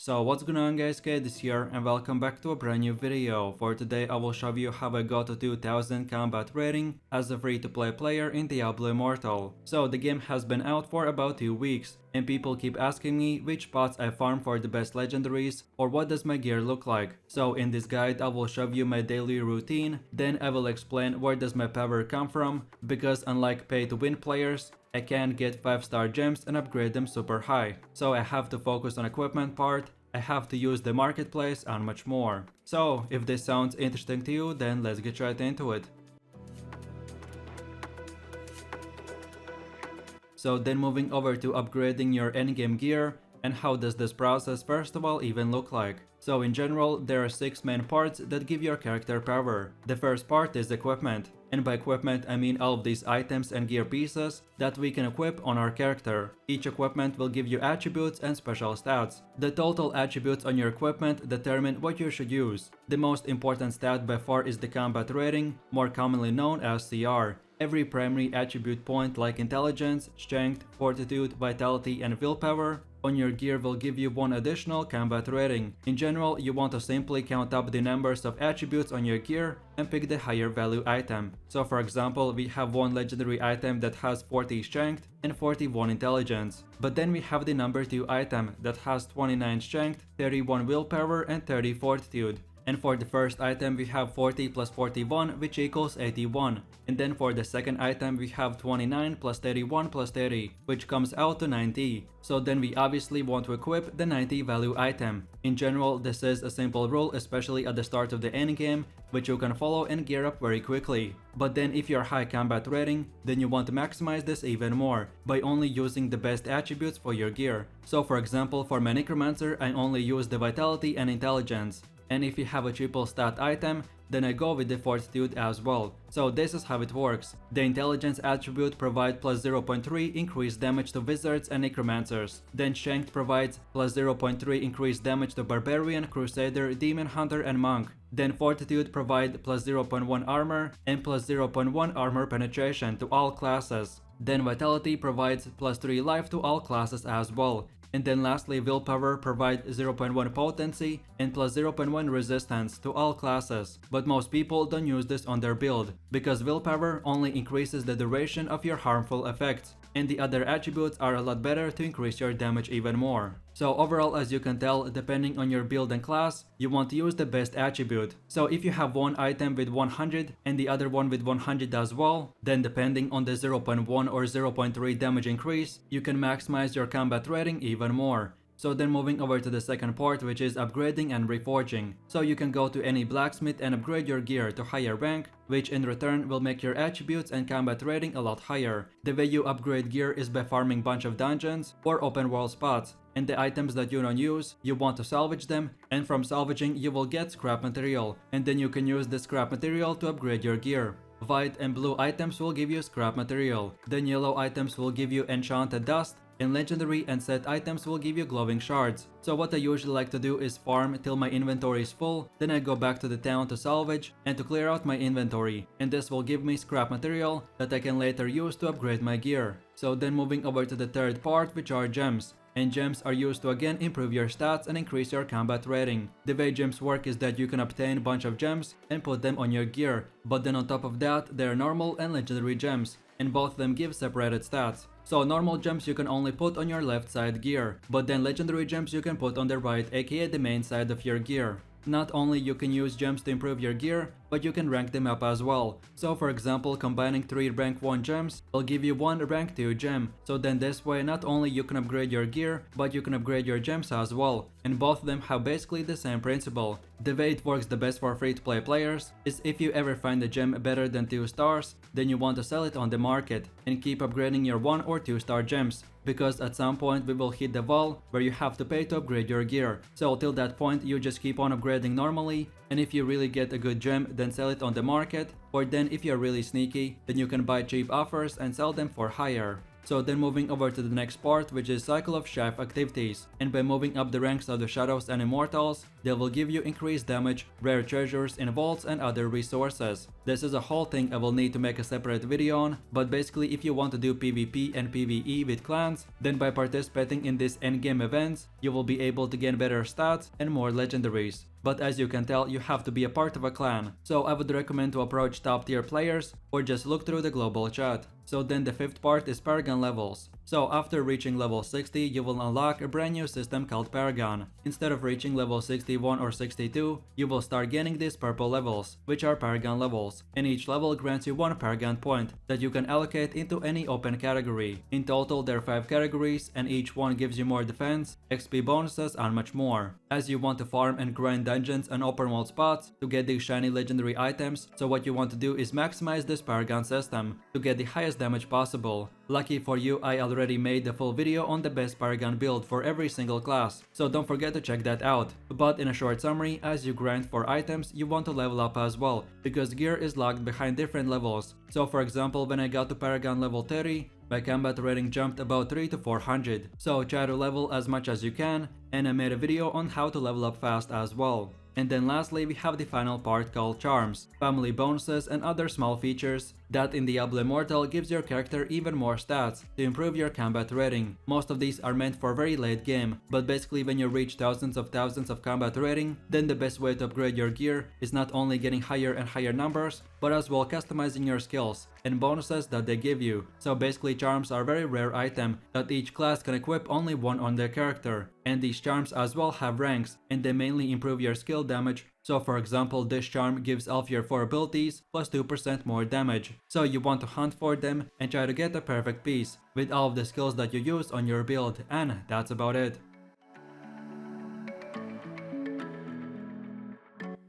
So what's going on guys, Kate is here and welcome back to a brand new video. For today I will show you how I got to 2000 combat rating as a free to play player in Diablo Immortal. So the game has been out for about 2 weeks and people keep asking me which pots I farm for the best legendaries or what does my gear look like. So in this guide I will show you my daily routine, then I will explain where does my power come from, because unlike pay to win players, I can't get 5-star gems and upgrade them super high. So I have to focus on equipment part, I have to use the marketplace and much more. So if this sounds interesting to you, then let's get right into it. So then moving over to upgrading your endgame gear, and how does this process first of all even look like? So in general, there are 6 main parts that give your character power. The first part is equipment, and by equipment I mean all of these items and gear pieces that we can equip on our character. Each equipment will give you attributes and special stats. The total attributes on your equipment determine what you should use. The most important stat by far is the combat rating, more commonly known as CR. Every primary attribute point like intelligence, strength, fortitude, vitality and willpower on your gear will give you one additional combat rating. In general, you want to simply count up the numbers of attributes on your gear and pick the higher value item. So for example, we have one legendary item that has 40 strength and 41 intelligence. But then we have the number 2 item that has 29 strength, 31 willpower and 30 fortitude. And for the first item we have 40 plus 41 which equals 81. And then for the second item we have 29 plus 31 plus 30 which comes out to 90. So then we obviously want to equip the 90 value item. In general, this is a simple rule, especially at the start of the endgame, which you can follow and gear up very quickly. But then if you're high combat rating, then you want to maximize this even more by only using the best attributes for your gear. So for example, for my necromancer I only use the vitality and intelligence. And if you have a triple stat item, then I go with the fortitude as well. So this is how it works. The intelligence attribute provides plus 0.3 increased damage to wizards and necromancers. Then strength provides plus 0.3 increased damage to barbarian, crusader, demon hunter and monk. Then fortitude provides plus 0.1 armor and plus 0.1 armor penetration to all classes. Then vitality provides plus 3 life to all classes as well. And then lastly, willpower provides 0.1 potency and plus 0.1 resistance to all classes. But most people don't use this on their build, because willpower only increases the duration of your harmful effects, and the other attributes are a lot better to increase your damage even more. So overall, as you can tell, depending on your build and class, you want to use the best attribute. So if you have one item with 100 and the other one with 100 as well, then depending on the 0.1 or 0.3 damage increase, you can maximize your combat rating even more. So then moving over to the second part, which is upgrading and reforging. So you can go to any blacksmith and upgrade your gear to higher rank, which in return will make your attributes and combat rating a lot higher. The way you upgrade gear is by farming bunch of dungeons or open world spots. And the items that you don't use, you want to salvage them, and from salvaging you will get scrap material, and then you can use the scrap material to upgrade your gear. White and blue items will give you scrap material, then yellow items will give you enchanted dust, and legendary and set items will give you glowing shards. So what I usually like to do is farm till my inventory is full, then I go back to the town to salvage and to clear out my inventory, and this will give me scrap material that I can later use to upgrade my gear. So then moving over to the third part, which are gems. And gems are used to again improve your stats and increase your combat rating. The way gems work is that you can obtain a bunch of gems and put them on your gear, but then on top of that there are normal and legendary gems, and both of them give separated stats. So normal gems you can only put on your left side gear, but then legendary gems you can put on the right, aka the main side of your gear. Not only you can use gems to improve your gear, but you can rank them up as well. So for example, combining 3 rank 1 gems will give you 1 rank 2 gem. So then this way not only you can upgrade your gear, but you can upgrade your gems as well. And both of them have basically the same principle. The way it works the best for free to play players is if you ever find a gem better than 2 stars, then you want to sell it on the market and keep upgrading your 1 or 2 star gems. Because at some point we will hit the wall where you have to pay to upgrade your gear. So till that point you just keep on upgrading normally, and if you really get a good gem then sell it on the market, or then if you're really sneaky then you can buy cheap offers and sell them for higher. So then moving over to the next part, which is cycle of chef activities, and by moving up the ranks of the shadows and immortals, they will give you increased damage, rare treasures in vaults and other resources. This is a whole thing I will need to make a separate video on, but basically if you want to do PvP and PvE with clans, then by participating in these endgame events, you will be able to gain better stats and more legendaries. But as you can tell, you have to be a part of a clan, so I would recommend to approach top tier players or just look through the global chat. So then the fifth part is Paragon levels. So after reaching level 60, you will unlock a brand new system called Paragon. Instead of reaching level 61 or 62, you will start gaining these purple levels, which are Paragon levels, and each level grants you 1 Paragon point that you can allocate into any open category. In total there are 5 categories, and each one gives you more defense, XP bonuses and much more. As you want to farm and grind dungeons and open world spots to get these shiny legendary items, so what you want to do is maximize this Paragon system to get the highest damage possible. Lucky for you, I already made the full video on the best Paragon build for every single class, so don't forget to check that out. But in a short summary, as you grind for items, you want to level up as well, because gear is locked behind different levels. So for example, when I got to Paragon level 30, my combat rating jumped about 3 to 400. So try to level as much as you can, and I made a video on how to level up fast as well. And then lastly, we have the final part called charms, family bonuses and other small features that in Diablo Immortal gives your character even more stats to improve your combat rating. Most of these are meant for very late game, but basically when you reach thousands of combat rating, then the best way to upgrade your gear is not only getting higher and higher numbers, but as well customizing your skills and bonuses that they give you. So basically charms are a very rare item that each class can equip only one on their character, and these charms as well have ranks, and they mainly improve your skill damage. So for example, this charm gives Alphier 4 abilities plus 2% more damage. So you want to hunt for them and try to get a perfect piece with all of the skills that you use on your build, and that's about it.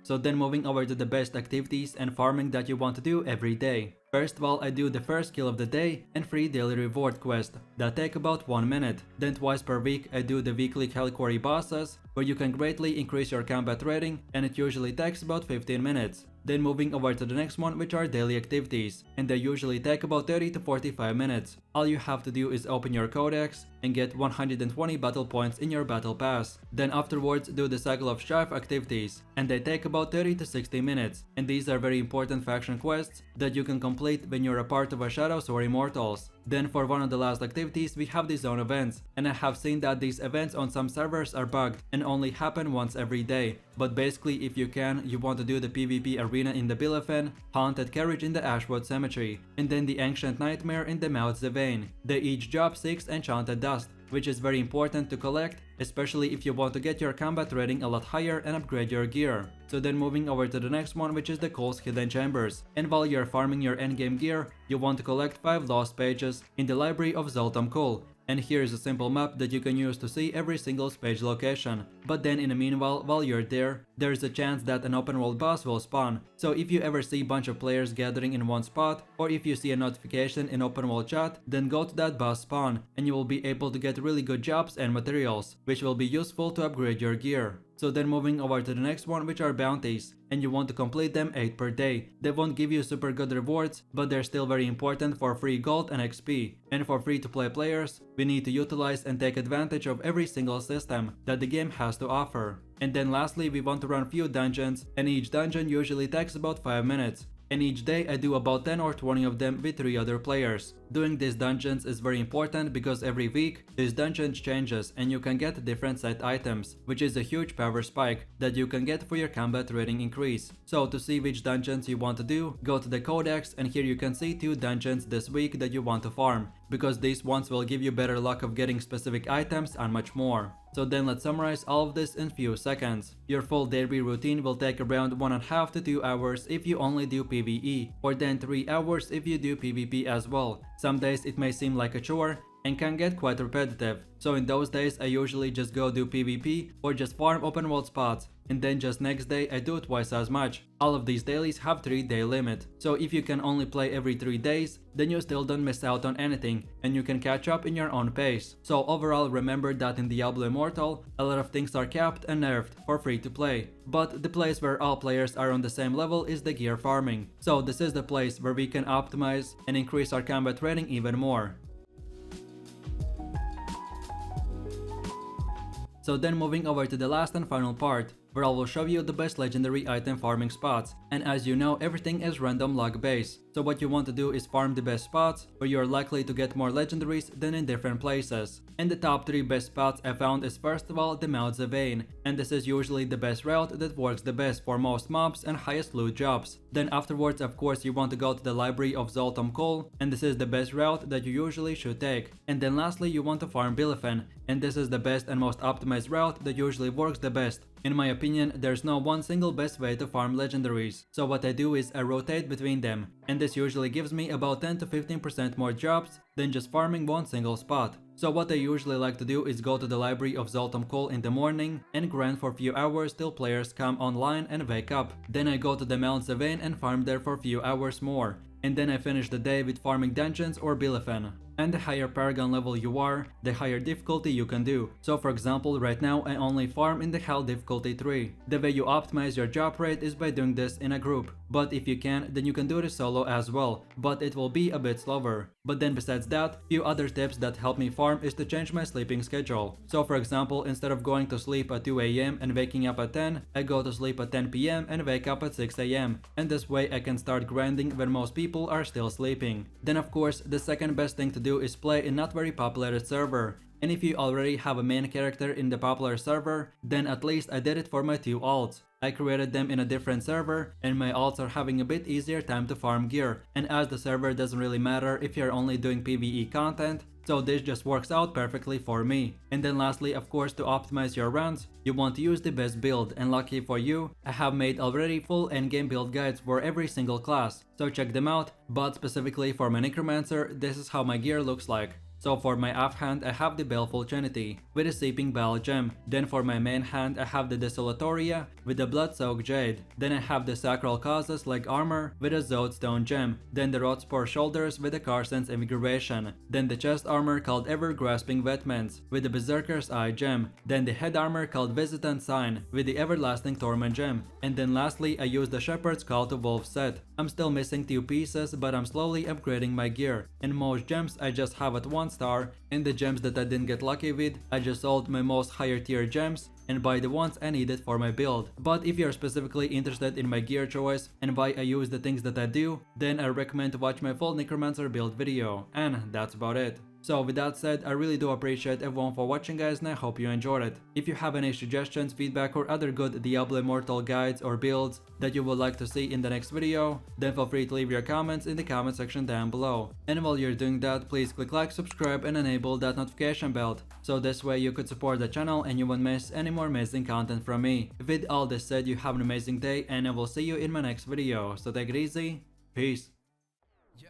So then moving over to the best activities and farming that you want to do every day. First of all, I do the first kill of the day and 3 daily reward quests that take about 1 minute. Then twice per week I do the weekly Hellquarry bosses, where you can greatly increase your combat rating, and it usually takes about 15 minutes. Then moving over to the next one, which are daily activities, and they usually take about 30 to 45 minutes. All you have to do is open your codex and get 120 battle points in your battle pass. Then afterwards do the cycle of strife activities, and they take about 30 to 60 minutes, and these are very important faction quests that you can complete when you're a part of a shadows or immortals. Then for one of the last activities we have the zone events, and I have seen that these events on some servers are bugged and only happen once every day. But basically if you can, you want to do the PvP arena in the Bilefen, Haunted Carriage in the Ashwood Cemetery, and then the Ancient Nightmare in the Mouth Zevane. They each drop 6 enchanted dust, which is very important to collect, especially if you want to get your combat rating a lot higher and upgrade your gear. So then moving over to the next one, which is the Coal's Hidden Chambers, and while you're farming your endgame gear, you want to collect 5 lost pages in the library of Zoltan Coal. And here is a simple map that you can use to see every single page location. But then in the meanwhile, while you're there is a chance that an open world boss will spawn. So if you ever see a bunch of players gathering in one spot, or if you see a notification in open world chat, then go to that boss spawn, and you will be able to get really good jobs and materials, which will be useful to upgrade your gear. So then moving over to the next one, which are bounties, and you want to complete them 8 per day. They won't give you super good rewards, but they're still very important for free gold and XP. And for free to play players, we need to utilize and take advantage of every single system that the game has to offer. And then lastly, we want to run few dungeons, and each dungeon usually takes about 5 minutes. And each day I do about 10 or 20 of them with 3 other players. Doing these dungeons is very important because every week this dungeon changes and you can get different set items, which is a huge power spike that you can get for your combat rating increase. So to see which dungeons you want to do, go to the codex, and here you can see 2 dungeons this week that you want to farm, because these ones will give you better luck of getting specific items and much more. So then let's summarize all of this in few seconds. Your full daily routine will take around 1.5 to 2 hours if you only do PvE, or then 3 hours if you do PvP as well. Some days it may seem like a chore and can get quite repetitive, so in those days I usually just go do PvP or just farm open world spots, and then just next day I do twice as much. All of these dailies have 3-day limit, so if you can only play every 3 days, then you still don't miss out on anything and you can catch up in your own pace. So overall, remember that in Diablo Immortal, a lot of things are capped and nerfed for free to play, but the place where all players are on the same level is the gear farming. So this is the place where we can optimize and increase our combat rating even more. So then moving over to the last and final part, where I will show you the best legendary item farming spots, and as you know everything is random luck based, so what you want to do is farm the best spots where you are likely to get more legendaries than in different places. And the top 3 best spots I found is first of all the Mount Vein, and this is usually the best route that works the best for most mobs and highest loot jobs. Then afterwards of course you want to go to the library of Zoltom Kul, and this is the best route that you usually should take. And then lastly you want to farm Bilefen, and this is the best and most optimized route that usually works the best. In my opinion, there's no one single best way to farm legendaries, so what I do is I rotate between them, and this usually gives me about 10 to 15% more jobs than just farming one single spot. So what I usually like to do is go to the library of Zoltom Kul in the morning and grind for a few hours till players come online and wake up. Then I go to the Mount Vein and farm there for a few hours more, and then I finish the day with farming dungeons or Bilefen. And the higher Paragon level you are, the higher difficulty you can do. So for example, right now I only farm in the Hell difficulty 3. The way you optimize your job rate is by doing this in a group, but if you can, then you can do this solo as well, but it will be a bit slower. But then besides that, few other tips that help me farm is to change my sleeping schedule. So for example, instead of going to sleep at 2 AM and waking up at 10, I go to sleep at 10 PM and wake up at 6 AM, and this way I can start grinding when most people are still sleeping. Then of course, the second best thing to do is play in not very populated server. And if you already have a main character in the popular server, then at least I did it for my 2 alts. I created them in a different server, and my alts are having a bit easier time to farm gear, and as the server doesn't really matter if you're only doing PvE content, so this just works out perfectly for me. And then lastly, of course, to optimize your runs, you want to use the best build, and lucky for you, I have made already full endgame build guides for every single class, so check them out, but specifically for my Necromancer, this is how my gear looks like. So for my offhand I have the Baleful Trinity with a Seeping Bile gem, then for my main hand I have the Desolatoria with the Blood-Soaked Jade, then I have the Sacral Causes leg armor with a Zode Stone gem, then the Rotspur shoulders with the Carsen's Invigoration, then the chest armor called Ever-Grasping Wetmans with the Berserker's Eye gem, then the head armor called Visitant Sign with the Everlasting Torment gem, and then lastly I use the Shepherd's Call to Wolf set. I'm still missing 2 pieces, but I'm slowly upgrading my gear, and most gems I just have at 1 star, and the gems that I didn't get lucky with, I just sold my most higher tier gems and buy the ones I needed for my build. But if you're specifically interested in my gear choice and why I use the things that I do, then I recommend to watch my full Necromancer build video, and that's about it. So with that said, I really do appreciate everyone for watching guys, and I hope you enjoyed it. If you have any suggestions, feedback or other good Diablo Immortal guides or builds that you would like to see in the next video, then feel free to leave your comments in the comment section down below. And while you're doing that, please click like, subscribe and enable that notification bell, so this way you could support the channel and you won't miss any more amazing content from me. With all this said, you have an amazing day and I will see you in my next video, so take it easy, peace. Yo,